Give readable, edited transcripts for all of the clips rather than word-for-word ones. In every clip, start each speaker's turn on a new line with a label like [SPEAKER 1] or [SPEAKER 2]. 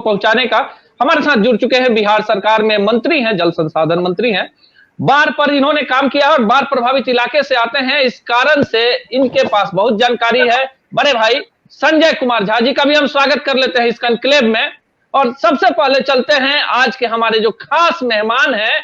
[SPEAKER 1] पहुंचाने का। हमारे साथ जुड़ चुके हैं बिहार सरकार में मंत्री हैं, जल संसाधन मंत्री हैं। बाढ़ पर इन्होंने काम किया और बाढ़ प्रभावित इलाके से आते हैं, इस कारण से इनके पास बहुत जानकारी है। बड़े भाई संजय कुमार झा जी का भी हम स्वागत कर लेते हैं इस कॉन्क्लेव में। और सबसे पहले चलते हैं आज के हमारे जो खास मेहमान हैं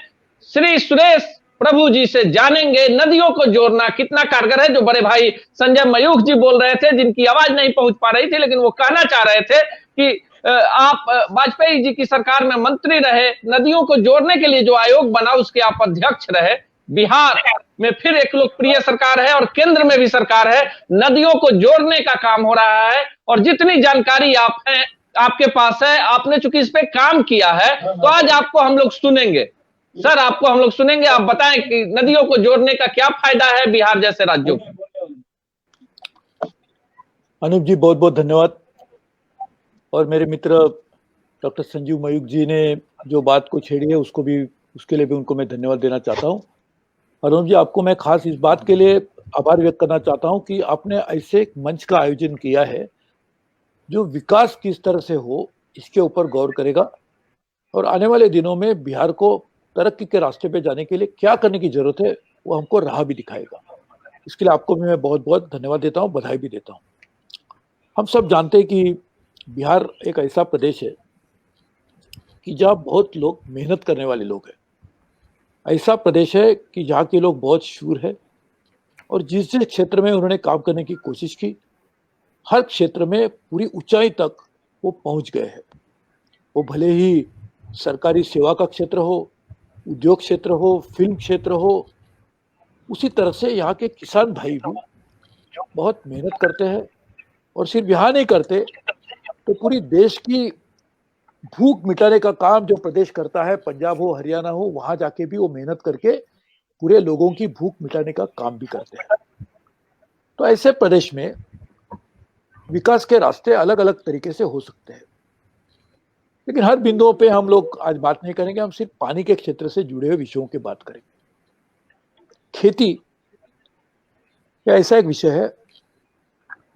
[SPEAKER 1] श्री सुरेश प्रभु जी से, जानेंगे नदियों को जोड़ना कितना कारगर है। जो बड़े भाई संजय मयूख जी बोल रहे थे, जिनकी आवाज नहीं पहुंच पा रही थी, लेकिन वो कहना चाह रहे थे कि आप वाजपेयी जी की सरकार में मंत्री रहे, नदियों को जोड़ने के लिए जो आयोग बना उसके आप अध्यक्ष रहे। बिहार में फिर एक लोकप्रिय सरकार है और केंद्र में भी सरकार है, नदियों को जोड़ने का काम हो रहा है। और जितनी जानकारी आपके पास है, आपने चूंकि इस पे काम किया है, तो आज आपको हम लोग सुनेंगे। सर, आपको हम लोग सुनेंगे, आप बताएं कि नदियों को जोड़ने का क्या फायदा है बिहार जैसे राज्यों को।
[SPEAKER 2] अनूप जी, बहुत बहुत धन्यवाद। और मेरे मित्र डॉक्टर संजीव मयूख जी ने जो बात को छेड़ी है उसके लिए भी उनको मैं धन्यवाद देना चाहता हूँ। अनूप जी, आपको मैं खास इस बात के लिए आभार व्यक्त करना चाहता हूँ कि आपने ऐसे एक मंच का आयोजन किया है जो विकास किस तरह से हो इसके ऊपर गौर करेगा और आने वाले दिनों में बिहार को तरक्की के रास्ते पे जाने के लिए क्या करने की जरूरत है वो हमको राह भी दिखाएगा। इसके लिए आपको भी मैं बहुत बहुत धन्यवाद देता हूँ, बधाई भी देता हूँ। हम सब जानते हैं कि बिहार एक ऐसा प्रदेश है कि जहाँ बहुत लोग मेहनत करने वाले लोग हैं। ऐसा प्रदेश है कि जहाँ के लोग बहुत शूर है और जिस जिस क्षेत्र में उन्होंने काम करने की कोशिश की, हर क्षेत्र में पूरी ऊंचाई तक वो पहुंच गए हैं। वो भले ही सरकारी सेवा का क्षेत्र हो, उद्योग क्षेत्र हो, फिल्म क्षेत्र हो, उसी तरह से यहाँ के किसान भाई भी बहुत मेहनत करते हैं। और सिर्फ यहाँ नहीं करते तो पूरी देश की भूख मिटाने का काम जो प्रदेश करता है, पंजाब हो, हरियाणा हो, वहां जाके भी वो मेहनत करके पूरे लोगों की भूख मिटाने का काम भी करते हैं। तो ऐसे प्रदेश में विकास के रास्ते अलग अलग तरीके से हो सकते हैं, लेकिन हर बिंदुओं पे हम लोग आज बात नहीं करेंगे। हम सिर्फ पानी के क्षेत्र से जुड़े हुए विषयों की बात करेंगे। खेती ऐसा एक विषय है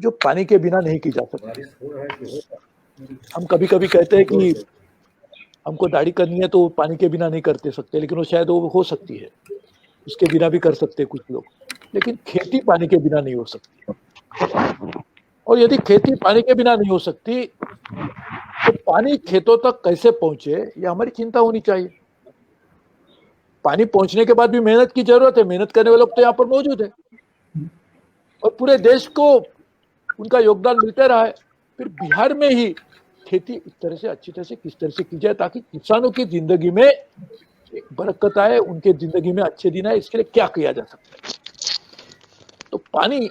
[SPEAKER 2] जो पानी के बिना नहीं की जा सकती। हम कभी कभी कहते हैं कि हमको दाढ़ी करनी है तो पानी के बिना नहीं करते सकते, लेकिन वो शायद वो हो सकती है, उसके बिना भी कर सकते हैं कुछ लोग, लेकिन खेती पानी के बिना नहीं हो सकती। और यदि खेती पानी के बिना नहीं हो सकती तो पानी खेतों तक कैसे पहुंचे, ये हमारी चिंता होनी चाहिए। पानी पहुंचने के बाद भी मेहनत की जरूरत है, मेहनत करने वाले लोग तो यहाँ पर मौजूद है और पूरे देश को उनका योगदान मिलते रहा है। फिर बिहार में ही खेती इस तरह से अच्छी तरह से किस तरह से की जाए ताकि किसानों की जिंदगी में एक बरकत आए, उनके जिंदगी में अच्छे दिन आए, इसके लिए क्या किया जा सकता है। तो पानी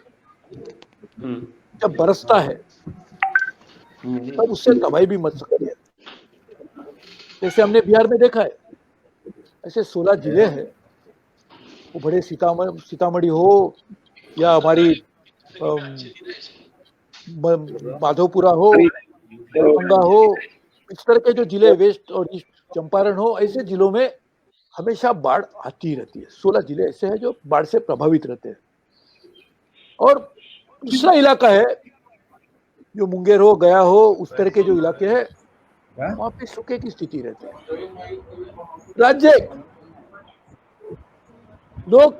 [SPEAKER 2] जब बरसता है तब उससे तबाही भी मच सकती है। जैसे हमने बिहार में देखा है, ऐसे 16 जिले हैं, वो बड़े सीतामढ़ी हो या हमारी माधोपुरा हो, दरभंगा हो, इस तरह के जो जिले वेस्ट और ईस्ट चंपारण हो, ऐसे जिलों में हमेशा बाढ़ आती रहती है। 16 जिले ऐसे हैं जो बाढ़ से प्रभावित रहते हैं। और दूसरा इलाका है जो मुंगेर हो, गया हो, उस तरह के जो इलाके हैं, वहां पे सूखे की स्थिति रहती है। राज्य लोग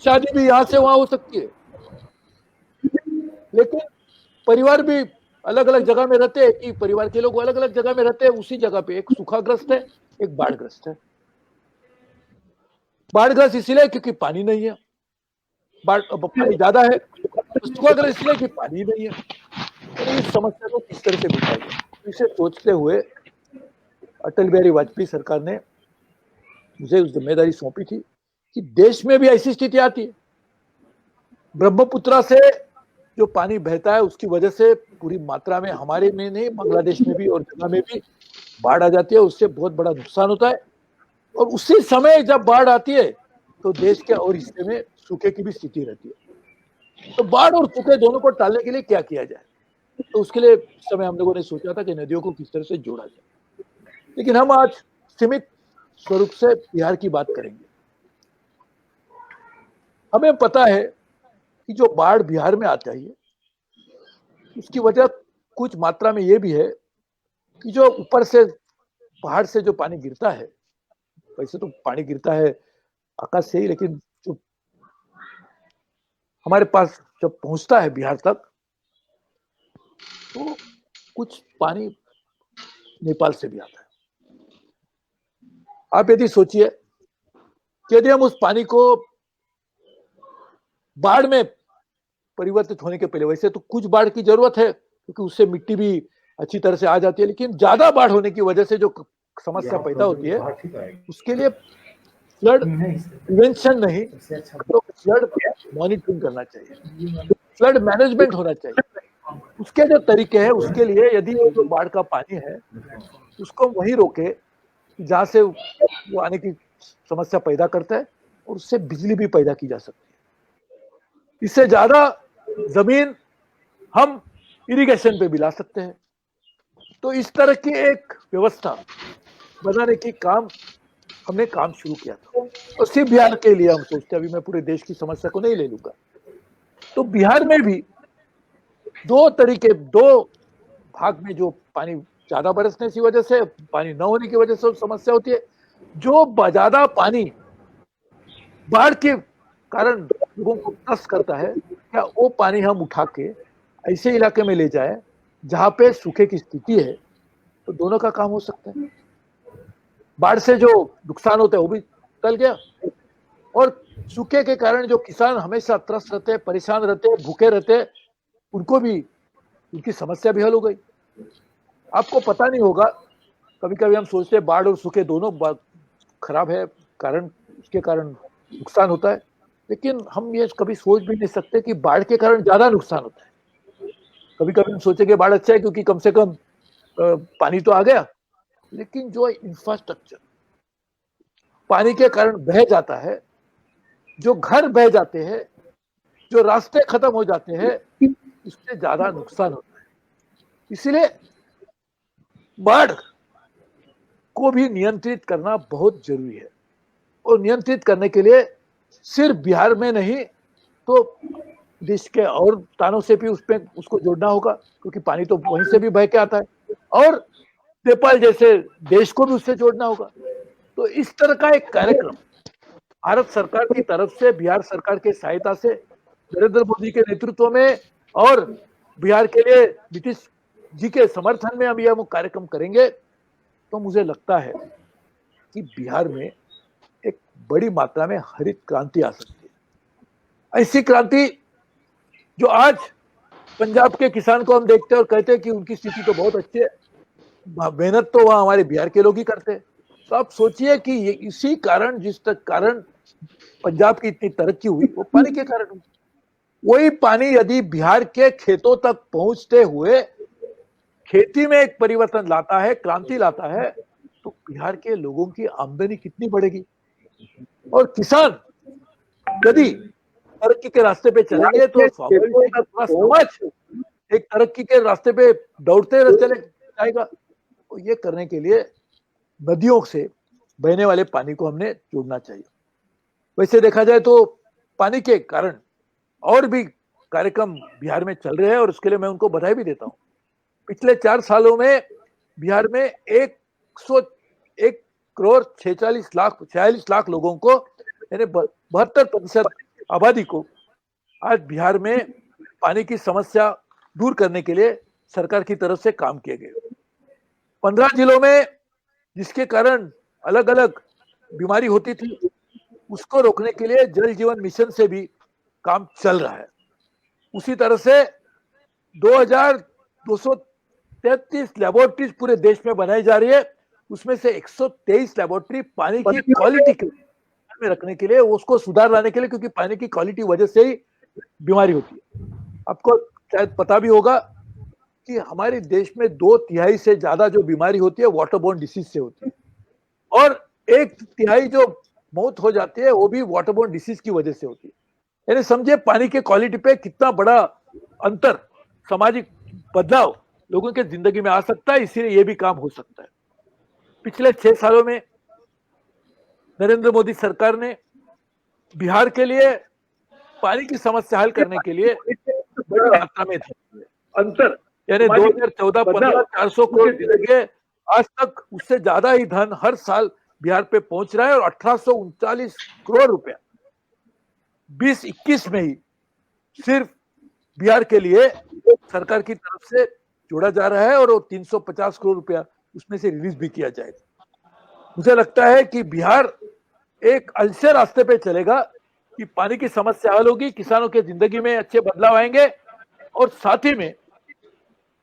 [SPEAKER 2] शादी भी यहां से वहां हो सकती है, लेकिन परिवार भी अलग अलग जगह में रहते हैं कि परिवार के लोग अलग अलग जगह में रहते हैं। उसी जगह पे एक सूखाग्रस्त है, एक बाढ़ग्रस्त है। बाढ़ग्रस्त इसलिए क्योंकि पानी नहीं है, पानी ज्यादा है, सूखाग्रस्त इसलिए कि पानी नहीं है। तो इस समस्या को किस तरह से मिटाएंगे, इसे सोचते हुए अटल बिहारी वाजपेयी सरकार ने मुझे उस जिम्मेदारी सौंपी थी कि देश में भी ऐसी स्थिति आती है। ब्रह्मपुत्रा से जो पानी बहता है उसकी वजह से पूरी मात्रा में हमारे में नहीं, बांग्लादेश में भी और जगह में भी बाढ़ आ जाती है, उससे बहुत बड़ा नुकसान होता है। और उसी समय जब बाढ़ आती है तो देश के और हिस्से में सूखे की भी स्थिति रहती है। तो बाढ़ और सूखे दोनों को टालने के लिए क्या किया जाए, तो उसके लिए उस समय हम लोगों ने सोचा था कि नदियों को किस तरह से जोड़ा जाए। लेकिन हम आज सीमित स्वरूप से बिहार की बात करेंगे। हमें पता है कि जो बाढ़ बिहार में आता है उसकी वजह कुछ मात्रा में ये भी है कि जो ऊपर से पहाड़ से जो पानी गिरता है, वैसे तो पानी गिरता है आकाश से ही, लेकिन जो हमारे पास जब पहुंचता है बिहार तक, तो कुछ पानी नेपाल से भी आता है। आप यदि सोचिए कि यदि हम उस पानी को बाढ़ में परिवर्तित होने के पहले, वैसे तो कुछ बाढ़ की जरूरत है क्योंकि उससे मिट्टी भी अच्छी तरह से आ जाती है, लेकिन ज्यादा बाढ़ होने की वजह से जो समस्या पैदा होती है, उसके लिए फ्लड प्रिवेंशन नहीं तो फ्लड मॉनिटरिंग करना चाहिए, फ्लड मैनेजमेंट होना चाहिए। उसके जो तरीके हैं, उसके लिए यदि वो जो बाढ़ का पानी है उसको वहीं रोके जहां से वो आने की समस्या पैदा करता है, और उससे बिजली भी पैदा की जा सकती है। इससे ज्यादा जमीन हम इरिगेशन पे भी ला सकते हैं। तो इस तरह की एक व्यवस्था बनाने की हमने काम शुरू किया था, और सिर्फ बिहार के लिए हम सोचते, अभी मैं पूरे देश की समस्या को नहीं ले लूंगा। तो बिहार में भी दो भाग में जो पानी ज्यादा बरसने की वजह से, पानी न होने की वजह से समस्या होती है। जो ज्यादा पानी बाढ़ के कारण लोगों को त्रस्त करता है, क्या वो पानी हम उठा के ऐसे इलाके में ले जाए जहां पे सूखे की स्थिति है, तो दोनों का काम हो सकता है। बाढ़ से जो नुकसान होता है वो भी टल गया, और सूखे के कारण जो किसान हमेशा त्रस्त रहते हैं, परेशान रहते हैं, भूखे रहते हैं, उनको भी, उनकी समस्या भी हल हो गई। आपको पता नहीं होगा, कभी कभी हम सोचते हैं बाढ़ और सूखे दोनों खराब है, कारण उसके कारण नुकसान होता है, लेकिन हम ये कभी सोच भी नहीं सकते कि बाढ़ के कारण ज्यादा नुकसान होता है। कभी कभी हम सोचेंगे बाढ़ अच्छा है क्योंकि कम से कम पानी तो आ गया, लेकिन जो इंफ्रास्ट्रक्चर पानी के कारण बह जाता है, जो घर बह जाते हैं, जो रास्ते खत्म हो जाते हैं, उससे ज्यादा नुकसान होता है। इसलिए बाढ़ को भी नियंत्रित करना बहुत जरूरी है, और नियंत्रित करने के लिए सिर्फ बिहार में नहीं तो देश के और स्थानों से भी उसको जोड़ना होगा, क्योंकि पानी तो वहीं से भी बह के आता है, और नेपाल जैसे देश को भी उससे जोड़ना होगा। तो इस तरह का एक कार्यक्रम भारत सरकार की तरफ से, बिहार सरकार के सहायता से, नरेंद्र मोदी के नेतृत्व में, और बिहार के लिए नीतीश जी के समर्थन में हम यह कार्यक्रम करेंगे, तो मुझे लगता है कि बिहार में एक बड़ी मात्रा में हरित क्रांति आ सकती है। ऐसी क्रांति जो आज पंजाब के किसान को हम देखते हैं और कहते हैं कि उनकी स्थिति तो बहुत अच्छी है, मेहनत तो वहां हमारे बिहार के लोग ही करते हैं। तो आप सोचिए कि इसी कारण, जिस तक कारण पंजाब की इतनी तरक्की हुई, वो पानी के कारण हुई। वही पानी यदि बिहार के खेतों तक पहुंचते हुए खेती में एक परिवर्तन लाता है, क्रांति लाता है, तो बिहार के लोगों की आमदनी कितनी बढ़ेगी। और किसान यदि तरक्की के रास्ते पे चलेंगे तो स्वाभाविक पूरा समाज एक तरक्की के रास्ते पे दौड़ते चले जाएगा। तो ये करने के लिए नदियों से बहने वाले पानी को हमने जोड़ना चाहिए। वैसे देखा जाए तो पानी के कारण और भी कार्यक्रम बिहार में चल रहे हैं, और उसके लिए मैं उनको बधाई भी देता हूं। पिछले 4 सालों में बिहार में 101 करोड़ 46 लाख लोगों को, यानी 72% आबादी को आज बिहार में पानी की समस्या दूर करने के लिए सरकार की तरफ से काम किए गए। 15 जिलों में जिसके कारण अलग अलग बीमारी होती थी, उसको रोकने के लिए जल जीवन मिशन से भी काम चल रहा है। उसी तरह से 2233 लैबोरेटरीज पूरे देश में बनाई जा रही है, उसमें से 123 लैबोरेटरी पानी की क्वालिटी में रखने के लिए, उसको सुधार लाने के लिए, क्योंकि पानी की क्वालिटी वजह से ही बीमारी होती है। आपको शायद पता भी होगा कि हमारे देश में 2/3 से ज्यादा जो बीमारी होती है वाटरबोर्न डिसीज से होती है, और 1/3 जो मौत हो जाती है वो भी वाटरबोर्न डिसीज की वजह से होती है। यानी समझिए पानी के क्वालिटी पे कितना बड़ा अंतर, सामाजिक बदलाव लोगों के जिंदगी में आ सकता है। इसीलिए ये भी काम हो सकता है। पिछले 6 सालों में नरेंद्र मोदी सरकार ने बिहार के लिए पानी की समस्या हल करने के लिए बड़ी मात्रा में अंतर यानी 2014-15 400 करोड़ दिए गए, आज तक उससे ज्यादा ही धन हर साल बिहार पे पहुंच रहा है, और 1839 करोड़ रुपया 2021 में ही सिर्फ बिहार के लिए सरकार की तरफ से जोड़ा जा रहा है, और वो 350 करोड़ रुपया उसमें से रिलीज भी किया जाएगा। मुझे लगता है कि बिहार एक अच्छे रास्ते पे चलेगा कि पानी की समस्या हल होगी, किसानों के जिंदगी में अच्छे बदलाव आएंगे, और साथ ही में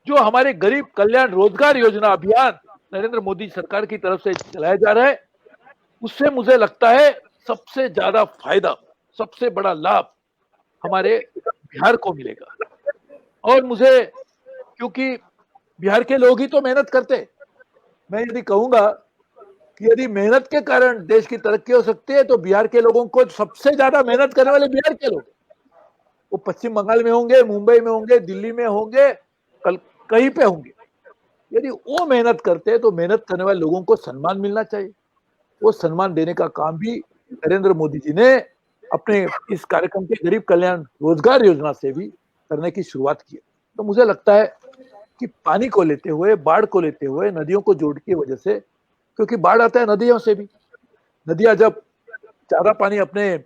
[SPEAKER 2] जो हमारे गरीब कल्याण रोजगार योजना अभियान नरेंद्र मोदी सरकार की तरफ से चलाया जा रहा है, उससे मुझे लगता है सबसे ज्यादा फायदा, सबसे बड़ा लाभ हमारे बिहार को मिलेगा। और मुझे, क्योंकि बिहार के लोग ही तो मेहनत करते, मैं यदि कहूंगा कि यदि मेहनत के कारण देश की तरक्की हो सकती है, तो बिहार के लोगों को सबसे ज्यादा मेहनत करने वाले बिहार के लोग, वो पश्चिम बंगाल में होंगे, मुंबई में होंगे, दिल्ली में होंगे, कहीं पे होंगे। यदि वो मेहनत करते हैं तो मेहनत करने वाले लोगों को सम्मान मिलना चाहिए। वो सम्मान देने का काम भी नरेंद्र मोदी जी ने अपने इस कार्यक्रम के गरीब कल्याण रोजगार योजना से भी करने की शुरुआत की। तो मुझे लगता है कि पानी को लेते हुए, बाढ़ को लेते हुए, नदियों को जोड़ की वजह से, क्योंकि बाढ़ आता है नदियों से भी, नदियां जब ज्यादा पानी अपने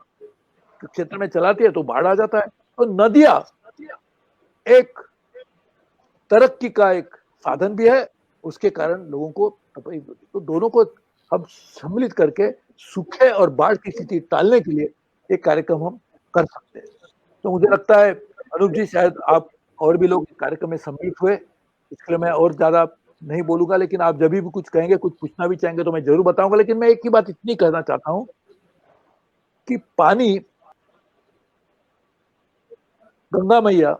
[SPEAKER 2] क्षेत्र में चलाती है तो बाढ़ आ जाता है। तो नदियां एक तरक्की का एक साधन भी है, उसके कारण लोगों को, तो दोनों को हम सम्मिलित करके सूखे और बाढ़ की स्थिति टालने के लिए एक कार्यक्रम हम कर सकते हैं। तो मुझे लगता है अनूप जी, शायद आप और भी लोग कार्यक्रम में सम्मिलित हुए, इसके लिए मैं और ज्यादा नहीं बोलूंगा, लेकिन आप जब भी कुछ कहेंगे, कुछ पूछना भी चाहेंगे तो मैं जरूर बताऊंगा। लेकिन मैं एक ही बात इतनी कहना चाहता हूं कि पानी, गंगा मैया,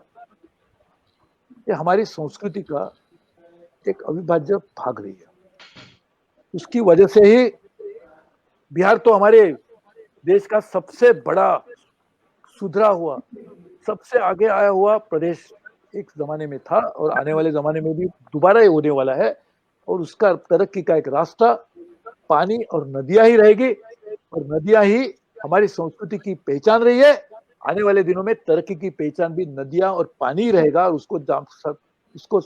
[SPEAKER 2] ये हमारी संस्कृति का एक अविभाज्य भाग रही है। उसकी वजह से ही बिहार तो हमारे देश का सबसे बड़ा सुधरा हुआ, सबसे आगे आया हुआ प्रदेश एक जमाने में था, और आने वाले जमाने में भी दोबारा ही होने वाला है। और उसका तरक्की का एक रास्ता पानी और नदियां ही रहेगी, और नदियां ही हमारी संस्कृति की पहचान रही है। आने वाले दिनों में तरक्की की पहचान भी नदियां और पानी ही रहेगा, और उसको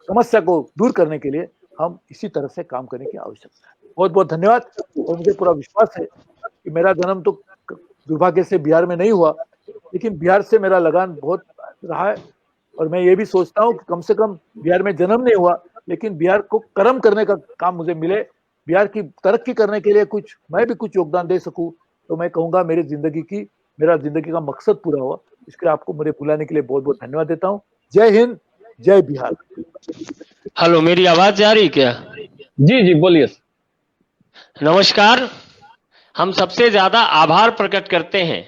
[SPEAKER 2] समस्या को दूर करने के लिए हम इसी तरह से काम करने की आवश्यकता है। बहुत बहुत धन्यवाद। और मुझे पूरा विश्वास है कि मेरा जन्म तो दुर्भाग्य से बिहार में नहीं हुआ, लेकिन बिहार से मेरा लगान बहुत रहा है, और मैं ये भी सोचता हूँ कि कम से कम बिहार में जन्म नहीं हुआ, लेकिन बिहार को कर्म करने का काम मुझे मिले, बिहार की तरक्की करने के लिए मैं भी कुछ योगदान दे सकूं, तो मैं कहूंगा मेरा जिंदगी का मकसद पूरा हुआ। इसके आपको मुझे बुलाने के लिए बहुत बहुत धन्यवाद देता हूँ। जय हिंद, जय बिहार।
[SPEAKER 3] हेलो, मेरी आवाज जा रही क्या?
[SPEAKER 1] जी जी, बोलिए।
[SPEAKER 3] नमस्कार। हम सबसे ज्यादा आभार प्रकट करते हैं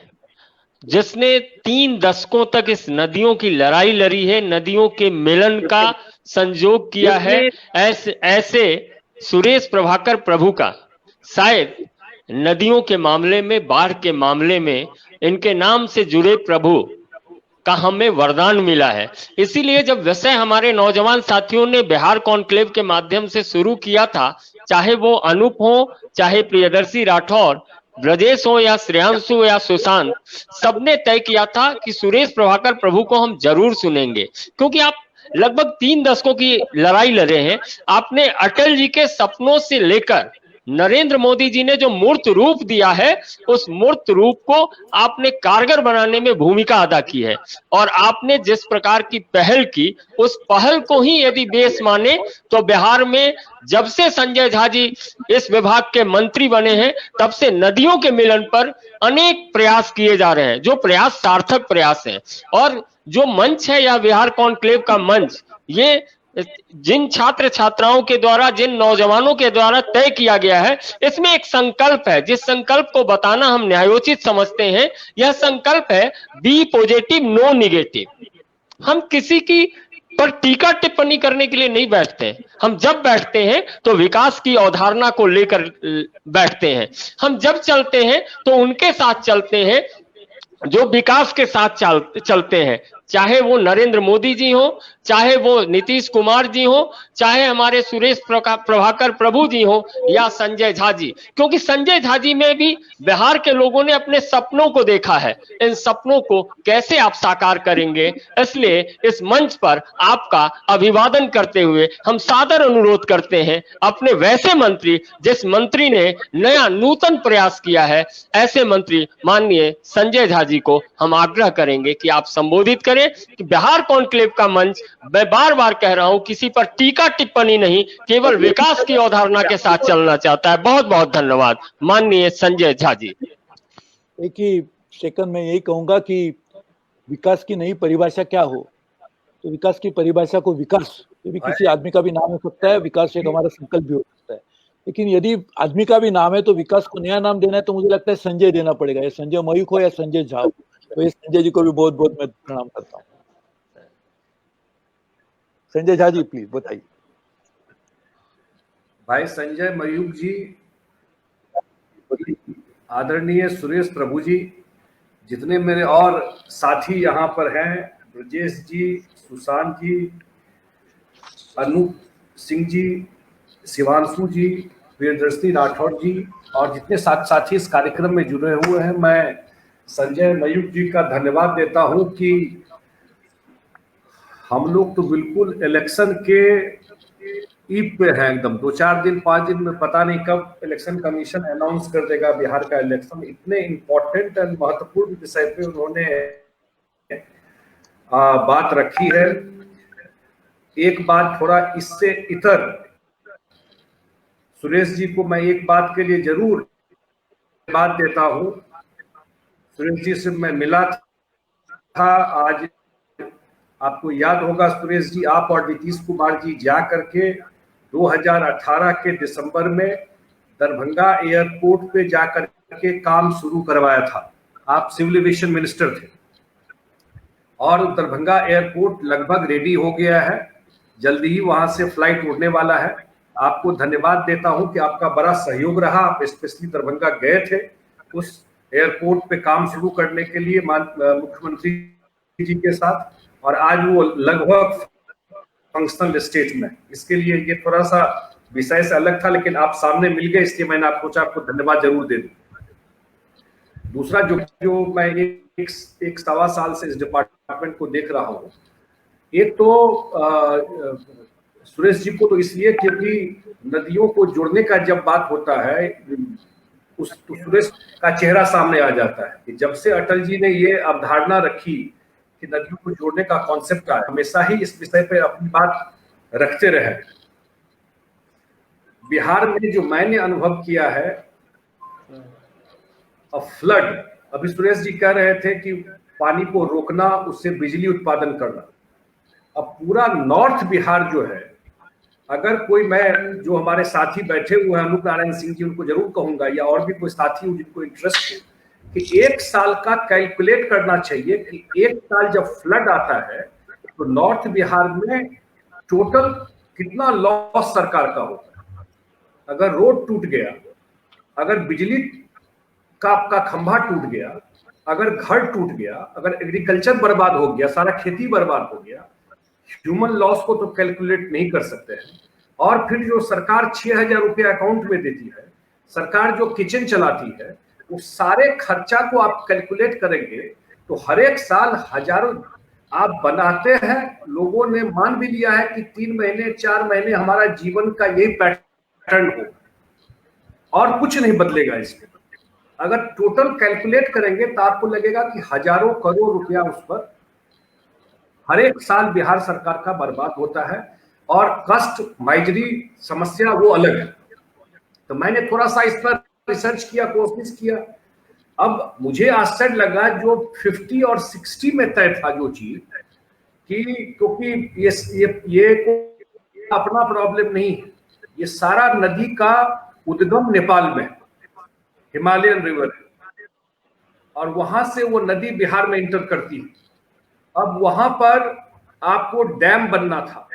[SPEAKER 3] जिसने 3 दशकों तक इस नदियों की लड़ाई लड़ी है, नदियों के मिलन का संजोग किया है। ऐसे सुरेश प्रभाकर प्रभु का शायद नदियों के मामले में, बाढ़ के मामले में इनके नाम से जुड़े प्रभु का हमें वरदान मिला है। इसीलिए जब विषय हमारे नौजवान साथियों ने बिहार कॉन्क्लेव के माध्यम से शुरू किया था, चाहे वो अनूप हो, चाहे प्रियदर्शी राठौर, ब्रजेश हो या श्रेयांशु या सुशांत, सबने तय किया था कि सुरेश प्रभाकर प्रभु को हम जरूर सुनेंगे, क्योंकि आप लगभग 3 दशकों की लड़ाई लड़े हैं। आपने अटल जी के सपनों से लेकर नरेंद्र मोदी जी ने जो मूर्त रूप दिया है, उस मूर्त रूप को आपने कारगर बनाने में भूमिका अदा की है। और आपने जिस प्रकार की पहल की, उस पहल को ही यदि देश माने तो बिहार में जब से संजय झा जी इस विभाग के मंत्री बने हैं, तब से नदियों के मिलन पर अनेक प्रयास किए जा रहे हैं, जो प्रयास सार्थक प्रयास हैं। और जो मंच है या बिहार कॉन्क्लेव का मंच, ये जिन छात्र छात्राओं के द्वारा, जिन नौजवानों के द्वारा तय किया गया है, इसमें एक संकल्प है, जिस संकल्प को बताना हम न्यायोचित समझते हैं। यह संकल्प है बी पॉजिटिव, नो निगेटिव। हम किसी की पर टीका टिप्पणी करने के लिए नहीं बैठते। हम जब बैठते हैं तो विकास की अवधारणा को लेकर बैठते हैं। हम जब चलते हैं तो उनके साथ चलते हैं जो विकास के साथ चलते हैं। चाहे वो नरेंद्र मोदी जी हो, चाहे वो नीतीश कुमार जी हो, चाहे हमारे सुरेश प्रभाकर प्रभु जी हो, या संजय झा जी। क्योंकि संजय झा जी में भी बिहार के लोगों ने अपने सपनों को देखा है, इन सपनों को कैसे आप साकार करेंगे। इसलिए इस मंच पर आपका अभिवादन करते हुए हम सादर अनुरोध करते हैं अपने वैसे मंत्री, जिस मंत्री ने नया नूतन प्रयास किया है, ऐसे मंत्री माननीय संजय झा जी को हम आग्रह करेंगे कि आप संबोधित करें कि बिहार कॉन्क्लेव का मंच, मैं बार बार कह रहा हूं, किसी पर टीका टिप्पणी नहीं, केवल विकास की अवधारणा के साथ चलना चाहता है। बहुत बहुत धन्यवाद माननीय संजय झा जी।
[SPEAKER 2] एक ही सेकंड में यही कहूंगा कि विकास की नई परिभाषा क्या हो, तो विकास की परिभाषा को विकास, ये भी किसी आदमी का भी नाम हो सकता है, विकास एक हमारा संकल्प भी हो सकता है, लेकिन यदि आदमी का भी नाम है तो विकास को नया नाम देना है तो मुझे लगता है संजय देना पड़ेगा, या संजय मयूख हो या संजय झा हो। तो ये संजय जी को भी बहुत बहुत मैं प्रणाम करता हूँ। संजय झा जी प्लीज बताइए।
[SPEAKER 4] भाई संजय मयूख जी, आदरणीय सुरेश प्रभु जी, जितने मेरे और साथी यहाँ पर हैं, ब्रजेश जी, सुशांत जी, अनूप सिंह जी, शिवांशु जी, प्रियदर्शनी राठौड़ जी, और जितने साथी इस कार्यक्रम में जुड़े हुए हैं, मैं संजय मयूख जी का धन्यवाद देता हूं कि हम लोग तो बिल्कुल इलेक्शन के ईव पे हैं, एकदम 2-4 दिन 5 दिन में पता नहीं कब इलेक्शन कमीशन अनाउंस कर देगा बिहार का इलेक्शन। इतने इम्पोर्टेंट एंड महत्वपूर्ण विषय पे उन्होंने बात रखी है। एक बात थोड़ा इससे इतर, सुरेश जी को मैं एक बात के लिए जरूर बात देता हूं। सुरेश जी से मैं मिला था आज, आपको याद होगा सुरेश जी, आप और नीतीश कुमार जी जा करके 2018 के दिसंबर में दरभंगा एयरपोर्ट पे जाकर के काम शुरू करवाया था। आप सिविल एविएशन मिनिस्टर थे और दरभंगा एयरपोर्ट लगभग रेडी हो गया है, जल्दी ही वहां से फ्लाइट उड़ने वाला है। आपको धन्यवाद देता हूं कि आपका बड़ा सहयोग रहा, आप स्पेशली दरभंगा गए थे उस एयरपोर्ट पे काम शुरू करने के लिए मुख्यमंत्री जी के साथ, और आज वो लगभग फंक्शनल स्टेट में। इसके लिए ये थोड़ा सा विषय से अलग था, लेकिन आप सामने मिल गए, इसलिए मैंने आपको सोचा आपको धन्यवाद जरूर दे दूं। दूसरा जो मैं एक 1.25 साल से इस डिपार्टमेंट को देख रहा हूँ, एक तो सुरेश जी को तो इसलिए क्योंकि नदियों को जोड़ने का जब बात होता है तो सुरेश का चेहरा सामने आ जाता है कि जब से अटल जी ने ये अवधारणा रखी कि नदियों को जोड़ने का कॉन्सेप्ट आया, हमेशा ही इस विषय पे अपनी बात रखते रहे। बिहार में जो मैंने अनुभव किया है फ्लड, अभी सुरेश जी कह रहे थे कि पानी को रोकना, उससे बिजली उत्पादन करना। अब पूरा नॉर्थ बिहार जो है, अगर कोई, मैं जो हमारे साथी बैठे हुए हैं अनूप नारायण सिंह जी, उनको जरूर कहूंगा, या और भी कोई साथी हो जिनको इंटरेस्ट है, कि 1 साल का कैलकुलेट करना चाहिए कि 1 साल जब फ्लड आता है तो नॉर्थ बिहार में टोटल कितना लॉस सरकार का होता है। अगर रोड टूट गया, अगर बिजली का आपका खंभा टूट गया, अगर घर टूट गया, अगर एग्रीकल्चर बर्बाद हो गया, सारा खेती बर्बाद हो गया, ह्यूमन लॉस को तो कैलकुलेट नहीं कर सकते हैं। और फिर जो सरकार 6,000 रुपया अकाउंट में देती है, सरकार जो किचन चलाती है, उस सारे खर्चा को आप कैलकुलेट करेंगे तो हर एक साल हजारों आप बनाते हैं। लोगों ने मान भी लिया है कि 3 महीने 4 महीने हमारा जीवन का यही पैटर्न हो और कुछ नहीं बदलेगा इसमें। अगर टोटल कैलकुलेट करेंगे तो आपको लगेगा कि हजारों करोड़ रुपया उस पर हर एक साल बिहार सरकार का बर्बाद होता है, और कष्ट माइजरी समस्या वो अलग है। तो मैंने थोड़ा सा इस पर रिसर्च किया, कोशिश किया। अब मुझे आश्चर्य लगा जो 50 और 60 में तय था जो चीज, कि क्योंकि ये अपना प्रॉब्लम नहीं है, ये सारा नदी का उद्गम नेपाल में, हिमालयन रिवर, और वहां से वो नदी बिहार में इंटर करती है। अब वहां पर आपको डैम बनना था,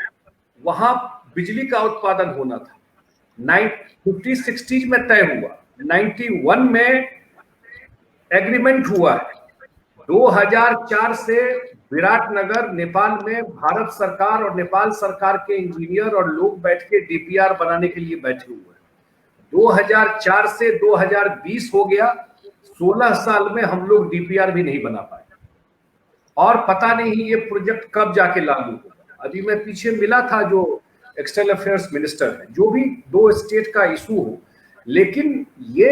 [SPEAKER 4] वहां बिजली का उत्पादन होना था। 50-60 में तय हुआ, 91 में एग्रीमेंट हुआ है। 2004 से विराटनगर नेपाल में भारत सरकार और नेपाल सरकार के इंजीनियर और लोग बैठ के डीपीआर बनाने के लिए बैठे हुए हैं। 2004 से 2020 हो गया, 16 साल में हम लोग डीपीआर भी नहीं बना पाए और पता नहीं ये प्रोजेक्ट कब जाके लागू होगा। अभी मैं पीछे मिला था जो एक्सटर्नल अफेयर्स मिनिस्टर है, जो भी 2 स्टेट का इशू हो, लेकिन ये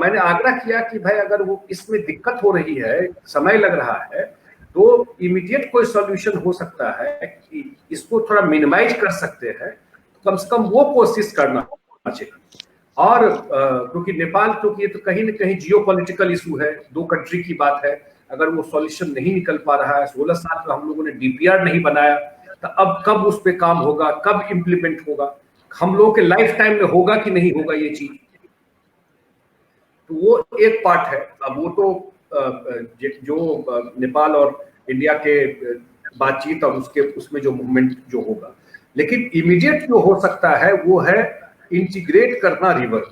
[SPEAKER 4] मैंने आग्रह किया कि भाई अगर वो इसमें दिक्कत हो रही है, समय लग रहा है, तो इमीडिएट कोई सॉल्यूशन हो सकता है कि इसको थोड़ा मिनिमाइज कर सकते हैं, तो कम से कम वो कोशिश करना चाहिए। और क्योंकि नेपाल, क्योंकि ये तो कहीं ना कहीं जियोपॉलिटिकल इशू है, 2 कंट्री की बात है, अगर वो सॉल्यूशन नहीं निकल पा रहा है, 16 साल का हम लोगों ने डीपीआर नहीं बनाया, तो अब कब उस पर काम होगा, कब इम्प्लीमेंट होगा, हम लोगों के लाइफ टाइम में होगा कि नहीं होगा ये चीज, तो वो एक पार्ट है। अब वो तो जो नेपाल और इंडिया के बातचीत और उसमें जो मूवमेंट जो होगा, लेकिन इमीडिएट जो हो सकता है वो है इंटीग्रेट करना रिवर।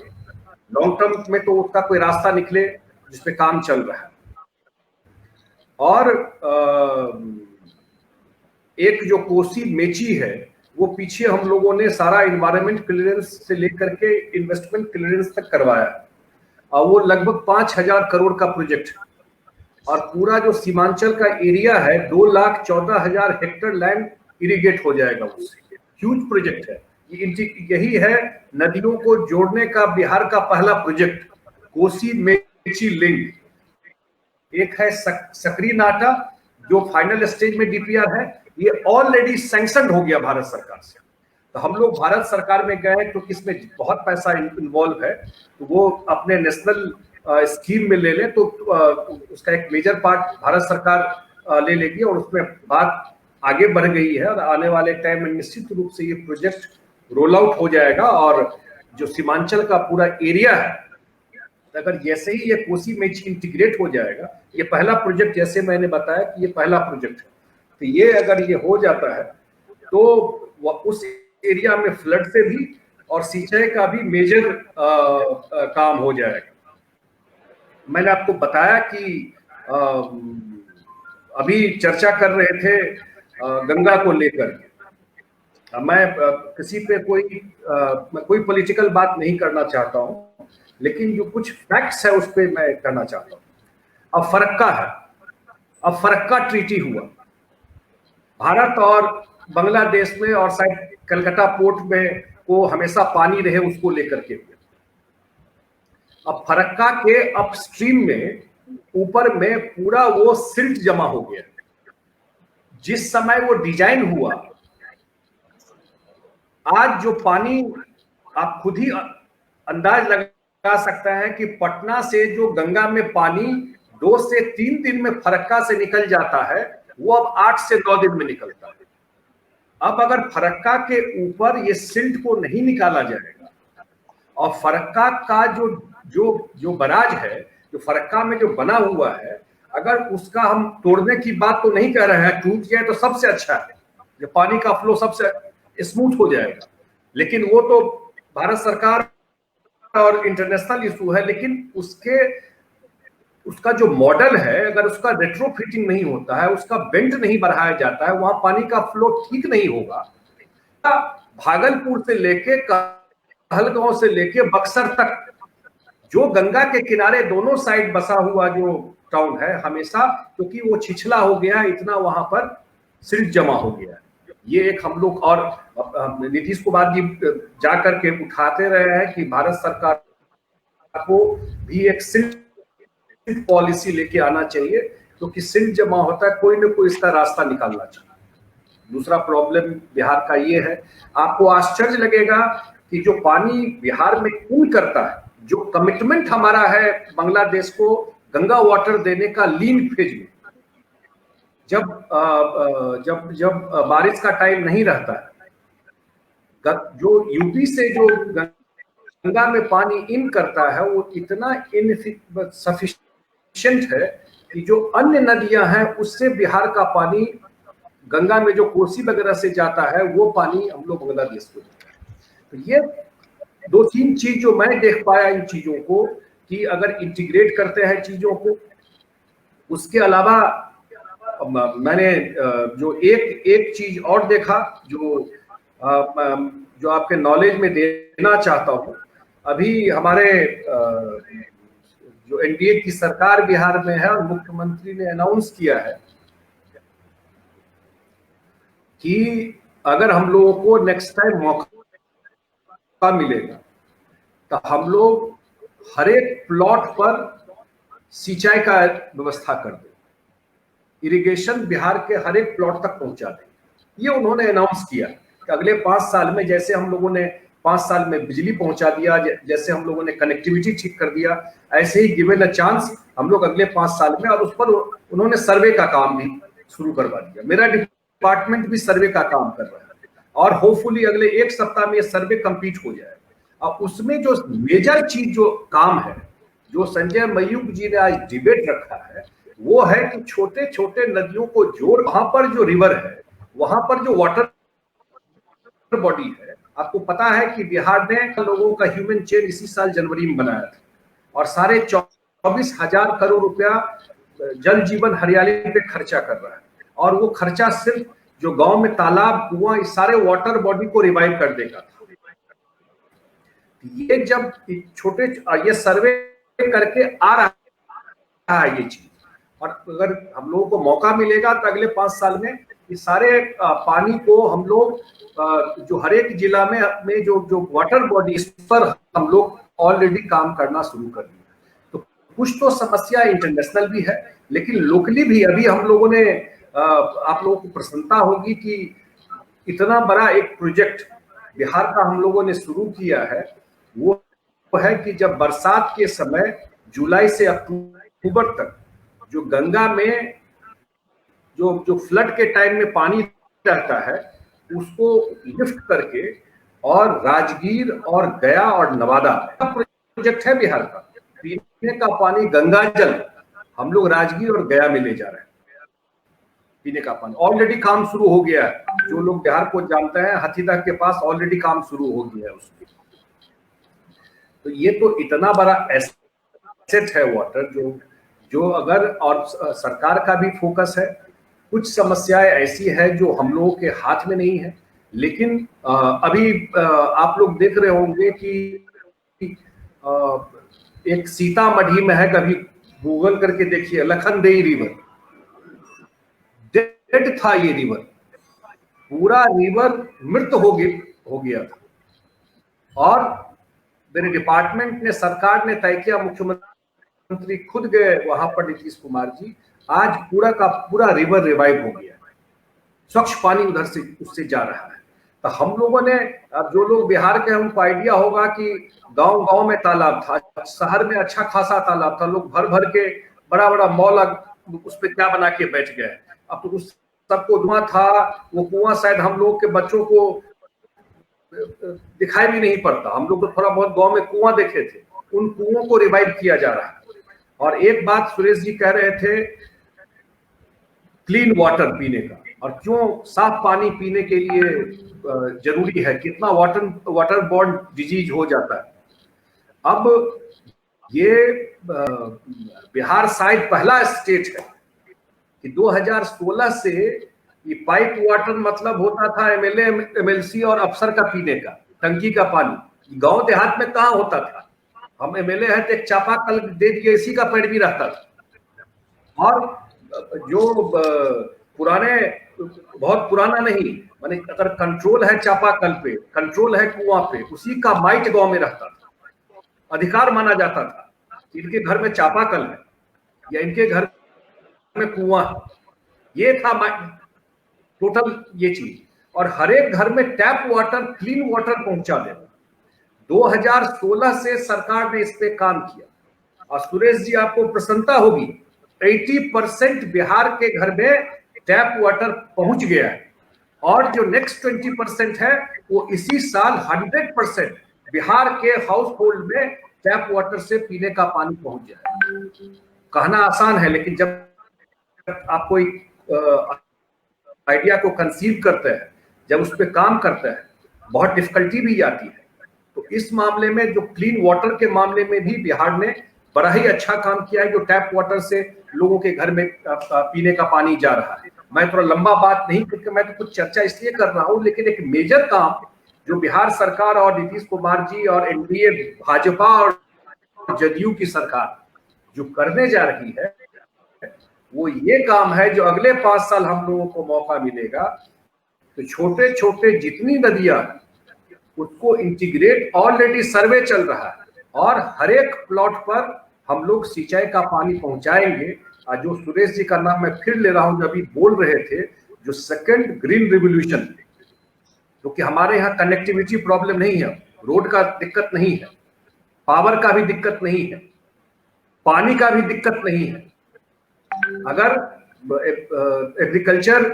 [SPEAKER 4] लॉन्ग टर्म में तो उसका कोई रास्ता निकले जिसपे काम चल रहा है। और एक जो कोसी मेची है, वो पीछे हम लोगों ने सारा इन्वायरमेंट क्लियरेंस से लेकर के इन्वेस्टमेंट क्लियरेंस तक करवाया, और वो लगभग 5000 करोड़ का प्रोजेक्ट है। और पूरा जो सीमांचल का एरिया है, 2,14,000 हेक्टेयर लैंड इरिगेट हो जाएगा उससे। ह्यूज प्रोजेक्ट है। यही है नदियों को जोड़ने का बिहार का पहला प्रोजेक्ट, कोसी मेची लिंक। एक है सकरी नाटा जो फाइनल स्टेज में डीपीआर है, ये ऑलरेडी सैंक्शन हो गया भारत सरकार से। तो हम लोग भारत सरकार में गए तो इसमें बहुत पैसा इन्वॉल्व है, तो वो अपने नेशनल स्कीम में ले ले तो उसका एक मेजर पार्ट भारत सरकार ले लेगी, और उसमें बात आगे बढ़ गई है। और आने वाले टाइम में निश्चित रूप से ये प्रोजेक्ट रोल आउट हो जाएगा। और जो सीमांचल का पूरा एरिया है, अगर जैसे ही ये कोसी मेची इंटीग्रेट हो जाएगा, ये पहला प्रोजेक्ट, जैसे मैंने बताया कि ये पहला प्रोजेक्ट है, तो ये अगर ये हो जाता है तो उस एरिया में फ्लड से भी और सिंचाई का भी मेजर काम हो जाएगा। मैंने आपको बताया कि अभी चर्चा कर रहे थे गंगा को लेकर। मैं किसी पे कोई पॉलिटिकल बात नहीं करना चाहता हूं, लेकिन जो कुछ फैक्ट्स है उस पर मैं करना चाहता हूं। अब फरक्का है, अब फरक्का ट्रीटी हुआ भारत और बांग्लादेश में, और शायद कलकत्ता पोर्ट में को हमेशा पानी रहे उसको लेकर के। अब फरक्का के अपस्ट्रीम में ऊपर में पूरा वो सिल्ट जमा हो गया। जिस समय वो डिजाइन हुआ, आज जो पानी, आप खुद ही अंदाज लगा सकते हैं कि पटना से जो गंगा में पानी 2 से 3 दिन में फरक्का से निकल जाता है, वो अब 8 से 9 दिन में निकलता है। अब अगर फरक्का के ऊपर ये सिल्ट को नहीं निकाला जाएगा, और फरक्का का जो बराज है, जो फरक्का में जो बना हुआ है, अगर उसका हम तोड़ने की बात तो नहीं कर रहे हैं, टूट जाए तो सबसे अच्छा है, जो पानी का फ्लो सबसे स्मूथ हो जाएगा। लेकिन वो तो भारत सरकार और इंटरनेशनल इशू है, लेकिन उसका जो मॉडल है, अगर उसका रेट्रोफिटिंग नहीं होता है, उसका बेंट नहीं बढ़ाया जाता है, वहां पानी का फ्लो ठीक नहीं होगा। भागलपुर से लेके कहलगांव से लेके बक्सर तक जो गंगा के किनारे दोनों साइड बसा हुआ जो टाउन है, हमेशा क्योंकि वो छिछला हो गया, इतना वहां पर सिल्ट जमा हो गया। ये एक हम लोग, और नीतीश कुमार जी जाकर के उठाते रहे हैं कि भारत सरकार को भी एक सिल्ट पॉलिसी लेके आना चाहिए, क्योंकि सिल्ट जमा होता है, कोई ना कोई इसका रास्ता निकालना चाहिए। दूसरा प्रॉब्लम बिहार का ये है, आपको आश्चर्य लगेगा कि जो पानी बिहार में इन करता है, जो कमिटमेंट हमारा है बांग्लादेश को गंगा वाटर देने का लीन फेज में, जब बारिश का टाइम नहीं रहता है, जो यूपी से जो गंगा में पानी इन करता है, वो इतना इनसफिशिएंट है कि जो अन्य नदियां हैं उससे बिहार का पानी, गंगा में जो कोसी वगैरह से जाता है, वो पानी हम लोग बांग्लादेश को देते हैं। तो ये 2-3 चीज जो मैं देख पाया इन चीजों को, कि अगर इंटीग्रेट करते हैं चीजों को, उसके अलावा मैंने जो एक चीज और देखा जो आपके नॉलेज में देना चाहता हूँ। अभी हमारे जो एनडीए की सरकार बिहार में है और मुख्यमंत्री ने अनाउंस किया है कि अगर हम लोगों को नेक्स्ट टाइम मौका मिलेगा तो हम लोग हर एक प्लॉट पर सिंचाई का व्यवस्था कर दें, इरिगेशन बिहार के हर एक प्लॉट तक पहुंचा दें। ये उन्होंने अनाउंस किया कि अगले 5 साल में, जैसे हम लोगों ने 5 साल में बिजली पहुंचा दिया, जैसे हम लोगों ने कनेक्टिविटी ठीक कर दिया, ऐसे ही गिवन अ चांस हम लोग अगले 5 साल में, और उस पर उन्होंने सर्वे का काम भी शुरू करवा दिया। मेरा डिपार्टमेंट भी सर्वे का काम कर रहा है और होपफुली अगले 1 सप्ताह में ये सर्वे कंप्लीट हो जाएगा। अब उसमें जो मेजर चीज जो काम है, जो संजय मयूख जी ने आज डिबेट रखा है, वो है कि छोटे छोटे नदियों को जोड़, वहां पर जो रिवर है, वहां पर जो वाटर बॉडी है, आपको पता है कि बिहार ने लोगों का ह्यूमन चेन इसी साल जनवरी में बनाया था और 24,500 करोड़ रुपया जल जीवन हरियाली पे खर्चा कर रहा है। और वो खर्चा सिर्फ जो गांव में तालाब, कुआं, इस सारे वाटर बॉडी को रिवाइव कर देगा। ये जब छोटे ये सर्वे करके आ रहा है ये चीज, और अगर हम लोगों को मौका मिलेगा तो अगले 5 साल में इस सारे पानी को हम लोग जो हर एक जिला में जो वाटर बॉडी, इस पर हम लोग ऑलरेडी काम करना शुरू कर दिया। तो कुछ तो समस्या इंटरनेशनल भी है, लेकिन लोकली भी अभी हम लोगों ने, आप लोगों को प्रसन्नता होगी कि इतना बड़ा एक प्रोजेक्ट बिहार का हम लोगों ने शुरू किया है। वो है कि जब बरसात के समय जुलाई से अक्टूबर तक जो गंगा में जो फ्लड के टाइम में पानी रहता है, उसको लिफ्ट करके, और राजगीर और गया और नवादा प्रोजेक्ट है बिहार का, पीने का पानी गंगा जल हम लोग राजगीर और गया में ले जा रहे हैं। पीने का पानी ऑलरेडी काम शुरू हो गया है। जो लोग बिहार को जानते हैं, हाथीदह के पास ऑलरेडी काम शुरू हो गया है उसके। तो ये तो इतना बड़ा एसेट है वाटर, जो अगर, और सरकार का भी फोकस है। कुछ समस्याएं ऐसी है जो हम लोगों के हाथ में नहीं है, लेकिन अभी आप लोग देख रहे होंगे कि एक सीतामढ़ी में है, कभी गूगल करके देखिए, लखनदेई रिवर, डेड था ये रिवर, पूरा रिवर मृत हो गया था। और मेरे डिपार्टमेंट ने, सरकार ने तय किया, मुख्यमंत्री खुद गए वहां पर, नीतीश कुमार जी, आज पूरा का पूरा रिवर रिवाइव हो गया, स्वच्छ पानी उधर से उससे जा रहा है। तो हम लोगों ने, अब जो लोग बिहार के, हमको आइडिया होगा कि गांव-गांव में तालाब था, शहर में अच्छा खासा तालाब था, लोग भर भर के बड़ा बड़ा मॉल उस पर क्या बना के बैठ गए। अब तो उस सबको कुआं था, वो कुआं शायद हम लोग के बच्चों को दिखाई भी नहीं पड़ता। हम लोग तो थोड़ा बहुत गांव में कुआं देखे थे, उन कुओं को रिवाइव किया जा रहा है। और एक बात सुरेश जी कह रहे थे, क्लीन वाटर पीने का, और क्यों साफ पानी पीने के लिए जरूरी है, कितना वाटर बॉर्न डिजीज हो जाता है। अब ये बिहार शायद पहला स्टेट है कि 2016 से ये पाइप वाटर मतलब होता था एमएलए एमएलसी और अफसर का पीने का, टंकी का पानी। गांव देहात में कहाँ होता था, हम एमएलए है तो एक चापाकल दे दिए, इसी का पेड़ भी रहता था। और जो पुराने, बहुत पुराना नहीं, माने अगर कंट्रोल है चापाकल पे, कंट्रोल है कुआं पे, उसी का माइट गांव में रहता था। अधिकार माना जाता था इनके घर में चापाकल है या इनके घर में कुआं, ये था टोटल ये चीज। और हर एक घर में टैप वाटर, क्लीन वाटर पहुंचा देना। 2016 से सरकार ने इस पे काम किया और सुरेश जी आपको प्रसन्नता होगी, 80% बिहार के घर में टैप वाटर पहुंच गया है। और जो नेक्स्ट 20% है वो इसी साल 100% बिहार के हाउस होल्ड में टैप वाटर से पीने का पानी पहुंच जाए। कहना आसान है, लेकिन जब आप कोई आइडिया को कंसीव करते हैं, जब उस पर काम करते हैं, बहुत डिफिकल्टी भी आती है। तो इस मामले में, जो क्लीन वाटर के मामले में भी बिहार ने बड़ा ही अच्छा काम किया है जो टैप वाटर से लोगों के घर में पीने का पानी जा रहा है। मैं थोड़ा लंबा बात नहीं करके मैं तो कुछ चर्चा इसलिए कर रहा हूँ, लेकिन एक मेजर काम जो बिहार सरकार और नीतीश कुमार जी और एनडीए भाजपा और जदयू की सरकार जो करने जा रही है वो ये काम है जो अगले 5 साल हम लोगों को मौका मिलेगा तो छोटे छोटे जितनी नदियां उसको इंटीग्रेट, ऑलरेडी सर्वे चल रहा है और हर एक प्लॉट पर हम लोग सिंचाई का पानी पहुंचाएंगे। जो सुरेश जी का नाम मैं फिर ले रहा हूं, जो अभी बोल रहे थे, जो सेकंड ग्रीन रिवोल्यूशन, क्योंकि हमारे यहाँ कनेक्टिविटी प्रॉब्लम नहीं है, रोड का दिक्कत नहीं है, पावर का भी दिक्कत नहीं है, पानी का भी दिक्कत नहीं है। अगर एग्रीकल्चर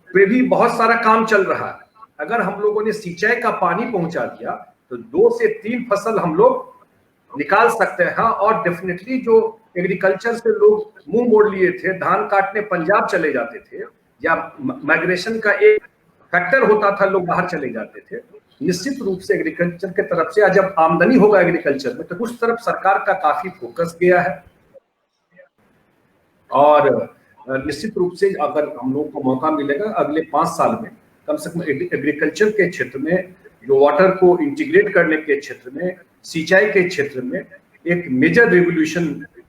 [SPEAKER 4] पे भी बहुत सारा काम चल रहा है, अगर हम लोगों ने सिंचाई का पानी पहुंचा दिया तो 2 से 3 फसल हम लोग निकाल सकते हैं। और डेफिनेटली जो एग्रीकल्चर से लोग मुंह मोड़ लिए थे, धान काटने पंजाब चले जाते थे या माइग्रेशन का एक फैक्टर होता था, लोग बाहर चले जाते थे, निश्चित रूप से एग्रीकल्चर के तरफ से जब आमदनी होगा एग्रीकल्चर में तो उस तरफ सरकार का काफी फोकस गया है। और निश्चित रूप से अगर हम लोगों को मौका मिलेगा अगले 5 साल में कम से कम एग्रीकल्चर के क्षेत्र में, जो वाटर को इंटीग्रेट करने के क्षेत्र में, सिंचाई के क्षेत्र में एक मेजर रिवोल्यूशन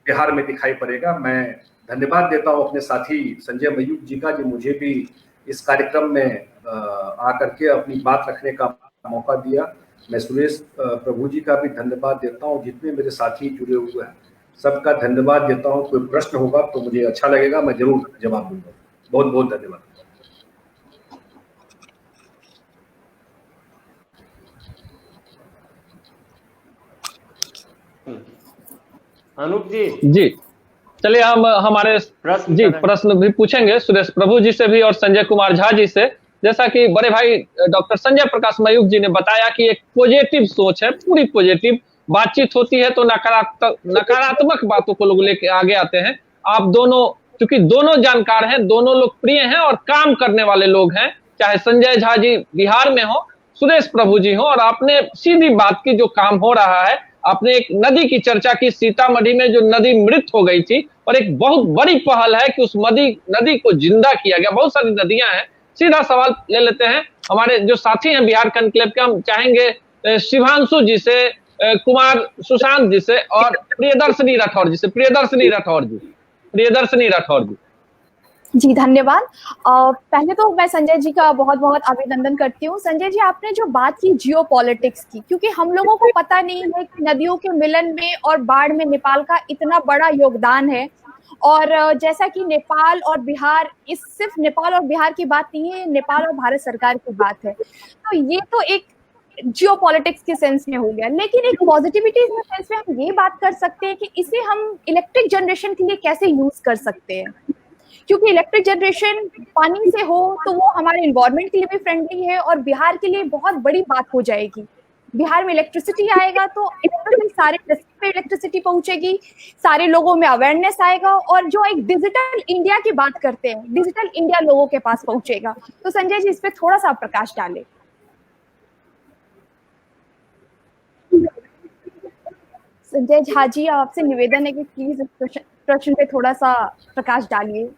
[SPEAKER 4] बिहार में दिखाई पड़ेगा। मैं धन्यवाद देता हूं अपने साथी संजय मयूख जी का, जो मुझे भी इस कार्यक्रम में आकर के अपनी बात रखने का मौका दिया। मैं सुरेश प्रभु जी का भी धन्यवाद देता हूं, जितने मेरे साथी जुड़े हुए हैं सबका धन्यवाद देता हूं। कोई प्रश्न होगा तो मुझे अच्छा लगेगा, मैं जरूर जवाब दूंगा। बहुत बहुत धन्यवाद।
[SPEAKER 3] अनूप जी
[SPEAKER 1] जी चलिए हम हमारे प्रश्न भी पूछेंगे सुरेश प्रभु जी से भी और संजय कुमार झा जी से। जैसा कि बड़े भाई डॉक्टर संजय प्रकाश मयूख जी ने बताया कि एक पॉजिटिव सोच है, पूरी पॉजिटिव बातचीत होती है तो नकारात्मक बातों को लोग लेके आगे आते हैं। आप दोनों, क्योंकि दोनों जानकार हैं, दोनों लोकप्रिय हैं और काम करने वाले लोग हैं, चाहे संजय झा जी बिहार में हो, सुरेश प्रभु जी हो, और आपने सीधी बात की जो काम हो रहा है, आपने एक नदी की चर्चा की, सीतामढ़ी में जो नदी मृत हो गई थी, और एक बहुत बड़ी पहल है कि उस नदी को जिंदा किया गया। बहुत सारी नदियां हैं। सीधा सवाल ले लेते हैं, हमारे जो साथी हैं बिहार कॉन्क्लेव के, हम चाहेंगे शिवांशु जी से, कुमार सुशांत जी से और प्रियदर्शनी राठौर जी से। प्रियदर्शनी राठौर जी।
[SPEAKER 5] जी धन्यवाद। पहले तो मैं संजय जी का बहुत बहुत अभिनंदन करती हूँ। संजय जी, आपने जो बात की जियो पॉलिटिक्स की, क्योंकि हम लोगों को पता नहीं है कि नदियों के मिलन में और बाढ़ में नेपाल का इतना बड़ा योगदान है। और जैसा कि नेपाल और बिहार, इस सिर्फ नेपाल और बिहार की बात नहीं है, नेपाल और भारत सरकार की बात है। तो ये तो एक जियो पॉलिटिक्स के सेंस में हो गया, लेकिन एक पॉजिटिविटी के सेंस में हम ये बात कर सकते हैं कि इसे हम इलेक्ट्रिक जनरेशन के लिए कैसे यूज कर सकते हैं। क्योंकि इलेक्ट्रिक जनरेशन पानी से हो तो वो हमारे एनवायरनमेंट के लिए भी फ्रेंडली है और बिहार के लिए बहुत बड़ी बात हो जाएगी। बिहार में इलेक्ट्रिसिटी आएगा तो सारे पे इलेक्ट्रिसिटी पहुंचेगी, सारे लोगों में अवेयरनेस आएगा, और जो एक डिजिटल इंडिया की बात करते हैं, डिजिटल इंडिया लोगों के पास पहुंचेगा। तो संजय जी, इस पे थोड़ा सा प्रकाश डालें। संजय झा जी, आपसे निवेदन है कि प्लीज इस प्रश्न पे थोड़ा सा प्रकाश डालिए।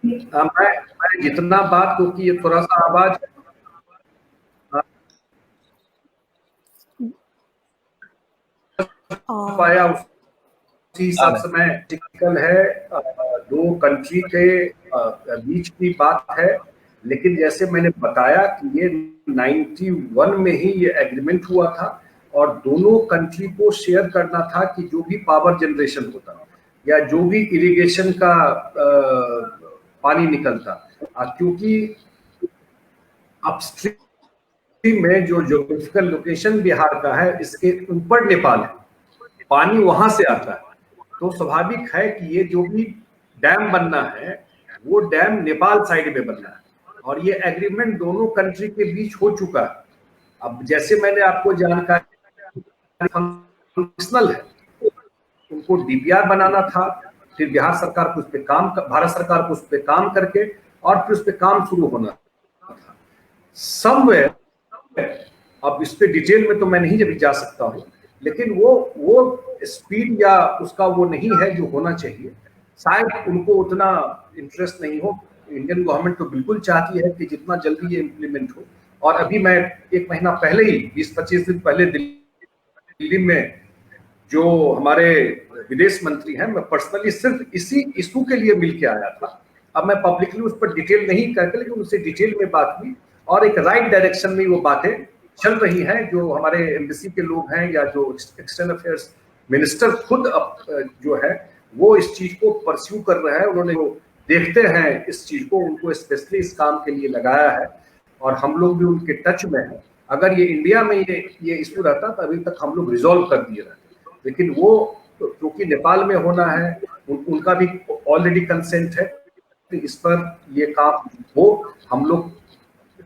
[SPEAKER 4] मैं जितना बात को की, थोड़ा सा आवाज पाया उसी हिसाब से मैं टिपिकल है। 2 कंट्री के बीच की बात है, लेकिन जैसे मैंने बताया कि ये 91 में ही ये एग्रीमेंट हुआ था और दोनों कंट्री को शेयर करना था कि जो भी पावर जनरेशन होता या जो भी इरिगेशन का पानी निकलता, क्योंकि अपस्ट्रीम में जो ज्योग्राफिकल लोकेशन बिहार का है, इसके ऊपर नेपाल है, पानी वहां से आता है, तो स्वाभाविक है कि ये जो भी डैम बनना है वो डैम नेपाल साइड में बनना है और ये एग्रीमेंट दोनों कंट्री के बीच हो चुका है। अब जैसे मैंने आपको जानकारी, फंक्शनल है, उनको डीपीआर बनाना था, फिर बिहार सरकार को उस पर काम, भारत सरकार को उस पर काम करके और फिर उस पर काम शुरू होना था समवेयर। अब इस पे डिटेल में तो मैं नहीं जा सकता हूँ, लेकिन वो स्पीड या उसका वो नहीं है जो होना चाहिए। शायद उनको उतना इंटरेस्ट नहीं हो। इंडियन गवर्नमेंट तो बिल्कुल चाहती है कि जितना जल्दी ये इम्प्लीमेंट हो। और अभी मैं 1 महीना पहले ही 20-25 दिन पहले दिल्ली में जो हमारे विदेश मंत्री हैं, मैं पर्सनली सिर्फ इसी इशू के लिए मिल के आया था। अब मैं पब्लिकली उस पर डिटेल नहीं करके, लेकिन उनसे डिटेल में बात हुई और एक राइट डायरेक्शन में वो बातें चल रही हैं। जो हमारे एम्बेसी के लोग हैं या जो एक्सटर्नल अफेयर्स मिनिस्टर खुद जो है वो इस चीज को परस्यू कर रहे हैं। उन्होंने वो देखते हैं इस चीज को, उनको स्पेशली इस काम के लिए लगाया है और हम लोग भी उनके टच में हैं। अगर ये इंडिया में ये इशू रहता तो अभी तक हम लोग रिजॉल्व कर दिए रहते, लेकिन वो क्योंकि नेपाल में होना है, उनका भी ऑलरेडी कंसेंट है कि इस पर ये काम हो। हम लोग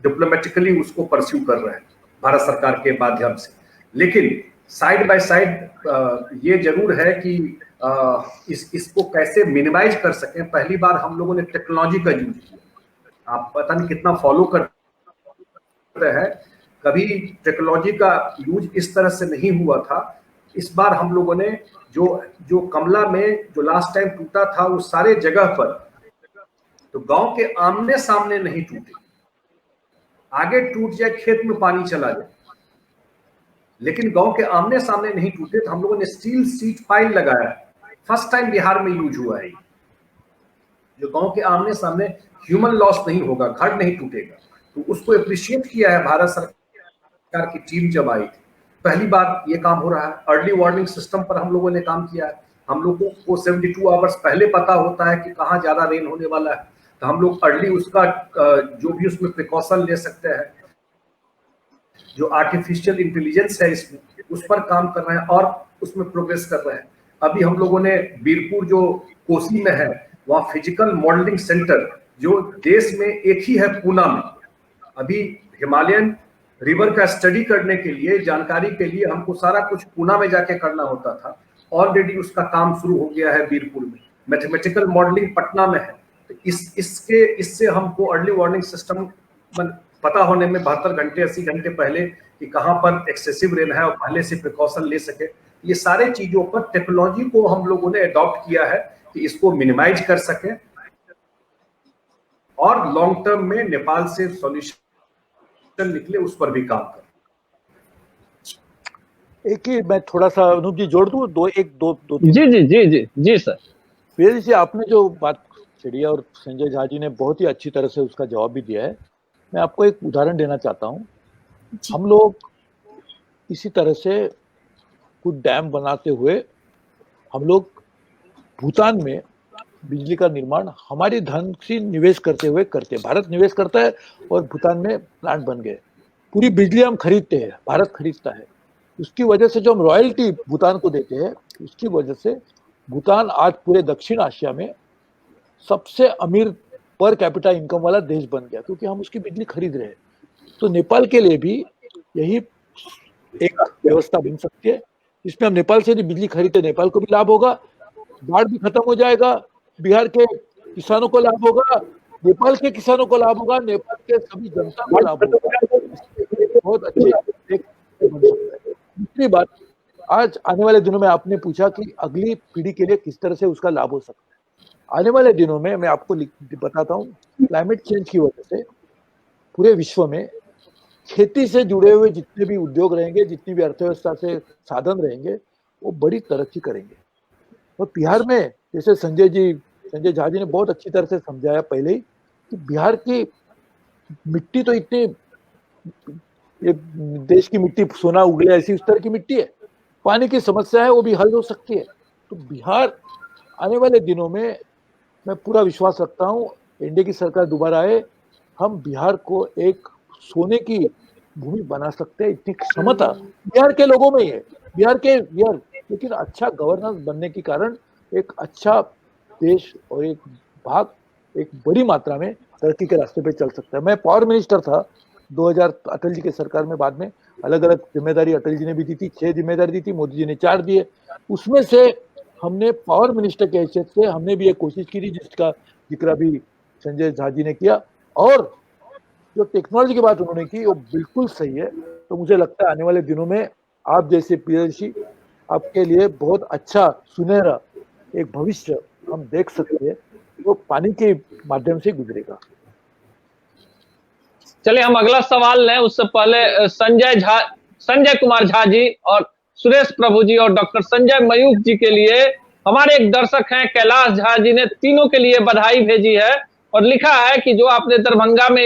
[SPEAKER 4] डिप्लोमेटिकली उसको परस्यू कर रहे हैं भारत सरकार के माध्यम से। लेकिन साइड बाय साइड ये जरूर है कि इसको कैसे मिनिमाइज कर सकें। पहली बार हम लोगों ने टेक्नोलॉजी का यूज किया। आप पता नहीं कितना फॉलो करते हैं, कभी टेक्नोलॉजी का यूज इस तरह से नहीं हुआ था। इस बार हम लोगों ने जो कमला में जो लास्ट टाइम टूटा था, वो सारे जगह पर तो गांव के आमने सामने नहीं टूटे, आगे टूट जाए खेत में पानी चला जाए, लेकिन गांव के आमने सामने नहीं टूटे। तो हम लोगों ने स्टील सीट पाइल लगाया, फर्स्ट टाइम बिहार में यूज हुआ है, जो गांव के आमने सामने ह्यूमन लॉस नहीं होगा, घर नहीं टूटेगा। तो उसको अप्रिशिएट किया है भारत सरकार की टीम जब आई थी। पहली बार ये काम हो रहा है। अर्ली वार्निंग सिस्टम पर हम लोगों ने काम किया है। हम लोगों को 72 आवर्स पहले पता होता है कि कहाँ ज्यादा रेन होने वाला है, तो हम लोग अर्ली उसका जो भी उसमें प्रिकॉशन ले सकते हैं, जो आर्टिफिशियल इंटेलिजेंस है इसमें, उस पर काम कर रहे हैं और उसमें प्रोग्रेस कर रहे हैं। अभी हम लोगों ने बीरपुर जो कोसी में है, वहाँ फिजिकल मॉडलिंग सेंटर जो देश में एक ही है पूना में। अभी हिमालयन रिवर का स्टडी करने के लिए, जानकारी के लिए हमको सारा कुछ पूना में जाके करना होता था। ऑलरेडी उसका काम शुरू हो गया है बीरपुर में। मैथमेटिकल मॉडलिंग पटना में है। तो इससे हमको अर्ली वार्निंग सिस्टम पता होने में 72 घंटे 80 घंटे पहले कि कहाँ पर एक्सेसिव रेन है और पहले से प्रिकॉशन ले सके। ये सारे चीजों पर टेक्नोलॉजी को हम लोगों ने अडॉप्ट किया है कि इसको मिनिमाइज कर सके और लॉन्ग टर्म में नेपाल से सॉल्यूशन निकले, उस पर भी काम कर।
[SPEAKER 2] एक ही मैं थोड़ा सा अनूप जी जोड़ दूं, दो
[SPEAKER 1] जी जी जी जी जी सर।
[SPEAKER 2] पीएस जी, आपने जो बात छेड़ी और संजय झा जी ने बहुत ही अच्छी तरह से उसका जवाब भी दिया है। मैं आपको एक उदाहरण देना चाहता हूँ। हम लोग इसी तरह से कुछ डैम बनाते हुए हम लोग भूटान में बिजली का निर्माण हमारी धन से निवेश करते हुए करते, भारत निवेश करता है और भूटान में प्लांट बन गए। पूरी बिजली हम खरीदते हैं, भारत खरीदता है। उसकी वजह से जो हम रॉयल्टी भूटान को देते हैं, उसकी वजह से भूटान आज पूरे दक्षिण एशिया में सबसे अमीर पर कैपिटा इनकम वाला देश बन गया, क्योंकि हम उसकी बिजली खरीद रहे हैं। तो नेपाल के लिए भी यही एक व्यवस्था बन सकती है, इसमें हम नेपाल से बिजली खरीदते, नेपाल को भी लाभ होगा, बाढ़ भी खत्म हो जाएगा, बिहार के किसानों को लाभ होगा, नेपाल के किसानों को लाभ होगा, नेपाल के सभी जनता को लाभ होगा। बहुत अच्छे बन सकता है। दूसरी बात, आज आने वाले दिनों में आपने पूछा कि अगली पीढ़ी के लिए किस तरह से उसका लाभ हो सकता है। आने वाले दिनों में मैं आपको बताता हूँ, क्लाइमेट चेंज की वजह से पूरे विश्व में खेती से जुड़े हुए जितने भी उद्योग रहेंगे, जितनी भी अर्थव्यवस्था से साधन रहेंगे, वो बड़ी तरक्की करेंगे। और बिहार में जैसे संजय झा जी ने बहुत अच्छी तरह से समझाया पहले ही कि बिहार की मिट्टी तो इतनी, ये देश की मिट्टी सोना उगले ऐसी उस तरह की मिट्टी है, पानी की समस्या है वो भी हल हो सकती है। तो बिहार आने वाले दिनों में, मैं पूरा विश्वास रखता हूँ, एनडीए की सरकार दोबारा आए, हम बिहार को एक सोने की भूमि बना सकते हैं। इतनी क्षमता बिहार के लोगों में ही है, बिहार लेकिन अच्छा गवर्नेंस बनने के कारण एक अच्छा देश और एक भाग एक बड़ी मात्रा में तरक्की के रास्ते पे चल सकता है। मैं पावर मिनिस्टर था 2000 अटल जी के सरकार में, बाद में अलग अलग जिम्मेदारी अटल जी ने भी दी थी, 6 जिम्मेदारी दी थी, मोदी जी ने 4 दिए। उसमें से हमने पावर मिनिस्टर के हैसियत से हमने भी एक कोशिश की थी, जिसका जिक्र भी संजय झा जी ने किया। और जो टेक्नोलॉजी की बात उन्होंने की वो बिल्कुल सही है। तो मुझे लगता है आने वाले दिनों में आप जैसे प्रियदर्शी, आपके लिए बहुत अच्छा सुनहरा एक भविष्य हम देख सकते हैं, वो पानी के माध्यम से गुजरेगा।
[SPEAKER 1] चलिए हम अगला सवाल लें, उससे पहले संजय कुमार झा जी और सुरेश प्रभु जी और डॉक्टर संजय मयूख जी के लिए हमारे एक दर्शक हैं कैलाश झा जी ने तीनों के लिए बधाई भेजी है और लिखा है कि जो आपने दरभंगा में